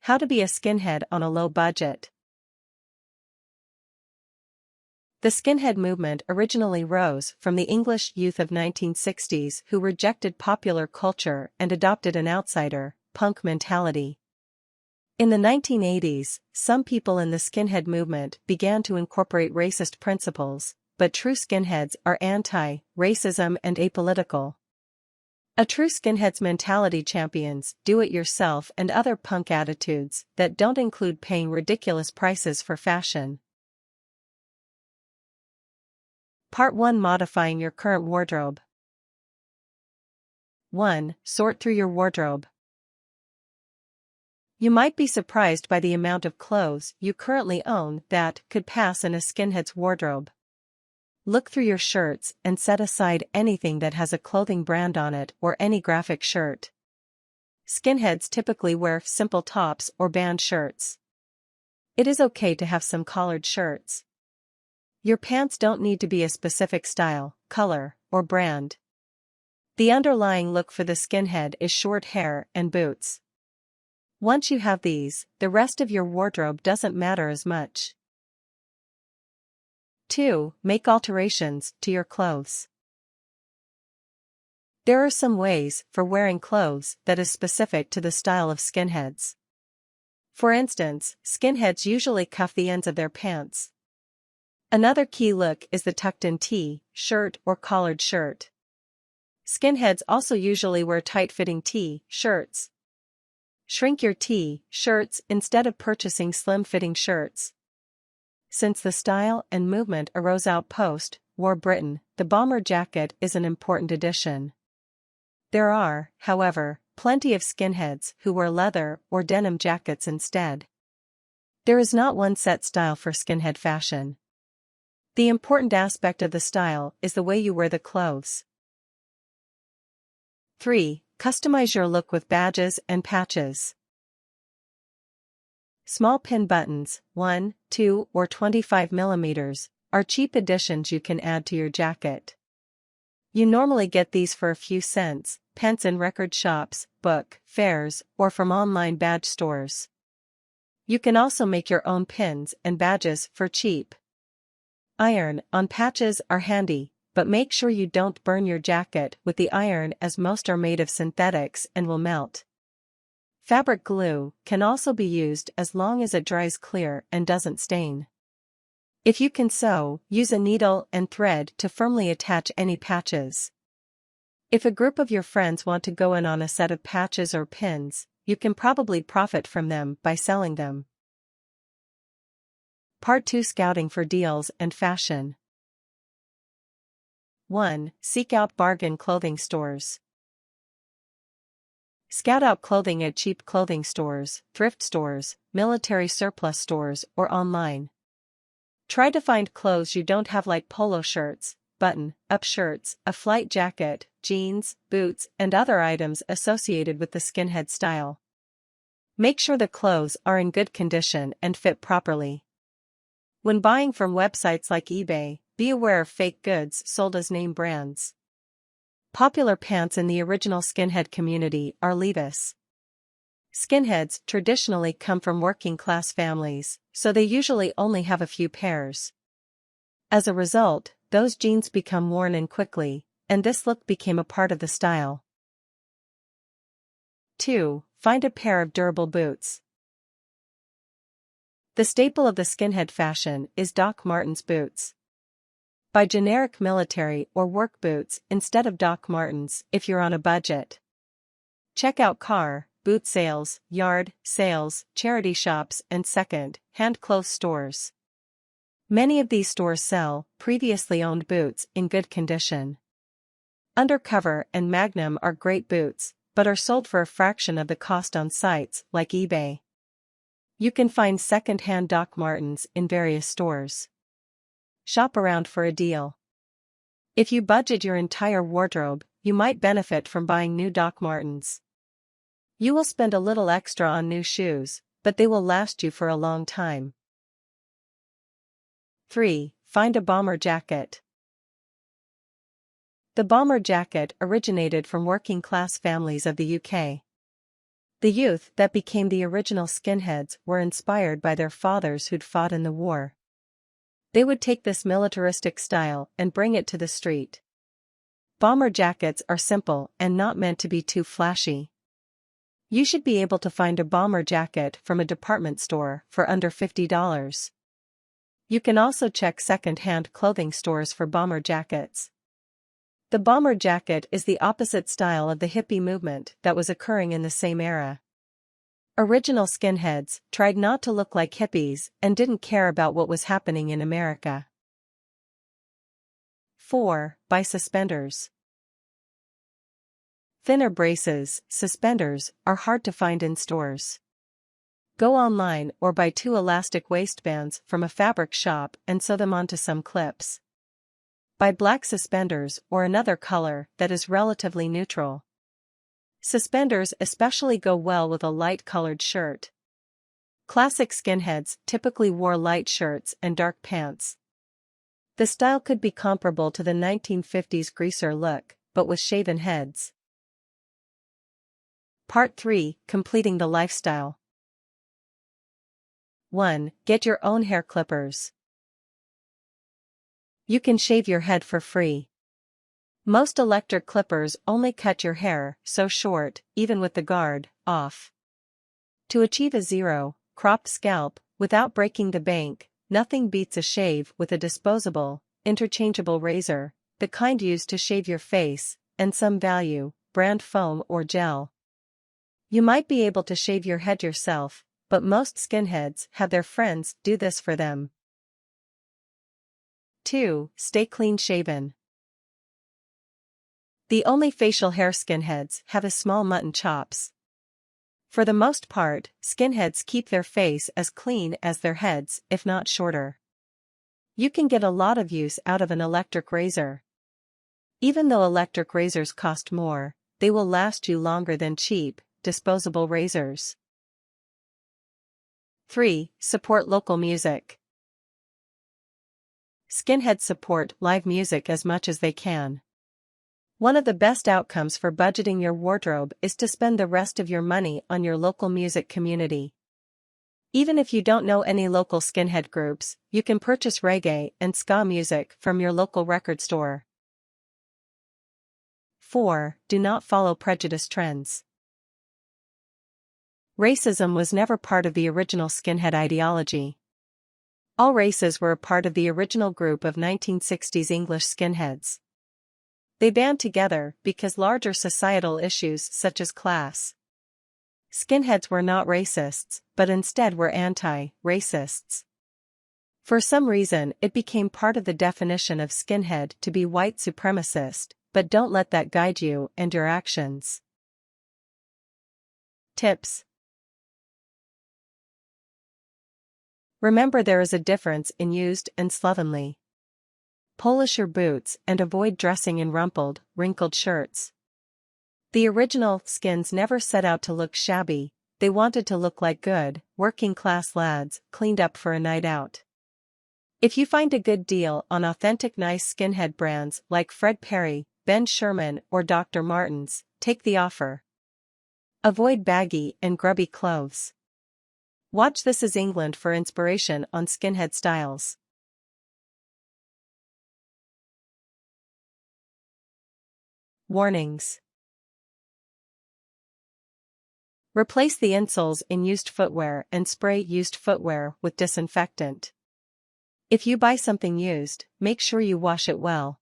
How to be a skinhead on a low budget. The skinhead movement originally rose from the English youth of 1960s who rejected popular culture and adopted an outsider, punk mentality. In the 1980s, some people in the skinhead movement began to incorporate racist principles, but true skinheads are anti-racism and apolitical. A true skinhead's mentality champions do-it-yourself and other punk attitudes that don't include paying ridiculous prices for fashion. Part 1: Modifying your current wardrobe. 1. Sort through your wardrobe. You might be surprised by the amount of clothes you currently own that could pass in a skinhead's wardrobe. Look through your shirts and set aside anything that has a clothing brand on it or any graphic shirt. Skinheads typically wear simple tops or band shirts. It is okay to have some collared shirts. Your pants don't need to be a specific style, color, or brand. The underlying look for the skinhead is short hair and boots. Once you have these, the rest of your wardrobe doesn't matter as much. 2. Make alterations to your clothes. There are some ways for wearing clothes that is specific to the style of skinheads. For instance, skinheads usually cuff the ends of their pants. Another key look is the tucked-in T-shirt or collared shirt. Skinheads also usually wear tight-fitting T-shirts. Shrink your T-shirts instead of purchasing slim-fitting shirts. Since the style and movement arose out post-war Britain, the bomber jacket is an important addition. There are, however, plenty of skinheads who wear leather or denim jackets instead. There is not one set style for skinhead fashion. The important aspect of the style is the way you wear the clothes. 3. Customize your look with badges and patches. Small pin buttons, 1, 2, or 25 mm, are cheap additions you can add to your jacket. You normally get these for a few cents, pence in record shops, book fairs, or from online badge stores. You can also make your own pins and badges for cheap. Iron-on patches are handy, but make sure you don't burn your jacket with the iron as most are made of synthetics and will melt. Fabric glue can also be used as long as it dries clear and doesn't stain. If you can sew, use a needle and thread to firmly attach any patches. If a group of your friends want to go in on a set of patches or pins, you can probably profit from them by selling them. Part 2: Scouting for deals and fashion. 1. Seek out bargain clothing stores. Scout out clothing at cheap clothing stores, thrift stores, military surplus stores, or online. Try to find clothes you don't have, like polo shirts, button-up shirts, a flight jacket, jeans, boots, and other items associated with the skinhead style. Make sure the clothes are in good condition and fit properly. When buying from websites like eBay, be aware of fake goods sold as name brands. Popular pants in the original skinhead community are Levi's. Skinheads traditionally come from working-class families, so they usually only have a few pairs. As a result, those jeans become worn in quickly, and this look became a part of the style. 2. Find a pair of durable boots. The staple of the skinhead fashion is Doc Martens boots. Buy generic military or work boots instead of Doc Martens if you're on a budget. Check out car, boot sales, yard sales, charity shops, and second-hand clothes stores. Many of these stores sell previously owned boots in good condition. Undercover and Magnum are great boots, but are sold for a fraction of the cost on sites like eBay. You can find second-hand Doc Martens in various stores. Shop around for a deal. If you budget your entire wardrobe, you might benefit from buying new Doc Martens. You will spend a little extra on new shoes, but they will last you for a long time. 3. Find a bomber jacket. The bomber jacket originated from working-class families of the UK. The youth that became the original skinheads were inspired by their fathers who'd fought in the war. They would take this militaristic style and bring it to the street. Bomber jackets are simple and not meant to be too flashy. You should be able to find a bomber jacket from a department store for under $50. You can also check second-hand clothing stores for bomber jackets. The bomber jacket is the opposite style of the hippie movement that was occurring in the same era. Original skinheads tried not to look like hippies and didn't care about what was happening in America. 4. Buy suspenders. Thinner braces, suspenders, are hard to find in stores. Go online or buy 2 elastic waistbands from a fabric shop and sew them onto some clips. Buy black suspenders or another color that is relatively neutral. Suspenders especially go well with a light-colored shirt. Classic skinheads typically wore light shirts and dark pants. The style could be comparable to the 1950s greaser look, but with shaven heads. Part 3: Completing the lifestyle. 1. Get your own hair clippers. You can shave your head for free. Most electric clippers only cut your hair so short, even with the guard off. To achieve a zero, cropped scalp, without breaking the bank, nothing beats a shave with a disposable, interchangeable razor, the kind used to shave your face, and some value, brand foam or gel. You might be able to shave your head yourself, but most skinheads have their friends do this for them. 2. Stay clean shaven. The only facial hair skinheads have is small mutton chops. For the most part, skinheads keep their face as clean as their heads, if not shorter. You can get a lot of use out of an electric razor. Even though electric razors cost more, they will last you longer than cheap, disposable razors. 3. Support local music. Skinheads support live music as much as they can. One of the best outcomes for budgeting your wardrobe is to spend the rest of your money on your local music community. Even if you don't know any local skinhead groups, you can purchase reggae and ska music from your local record store. 4. Do not follow prejudice trends. Racism was never part of the original skinhead ideology. All races were a part of the original group of 1960s English skinheads. They band together because larger societal issues such as class. Skinheads were not racists, but instead were anti-racists. For some reason it became part of the definition of skinhead to be white supremacist, but don't let that guide you and your actions. Tips. Remember, there is a difference in used and slovenly. Polish your boots and avoid dressing in rumpled, wrinkled shirts. The original skins never set out to look shabby, they wanted to look like good, working-class lads, cleaned up for a night out. If you find a good deal on authentic nice skinhead brands like Fred Perry, Ben Sherman or Dr. Martens, take the offer. Avoid baggy and grubby clothes. Watch This Is England for inspiration on skinhead styles. Warnings. Replace the insoles in used footwear and spray used footwear with disinfectant. If you buy something used, make sure you wash it well.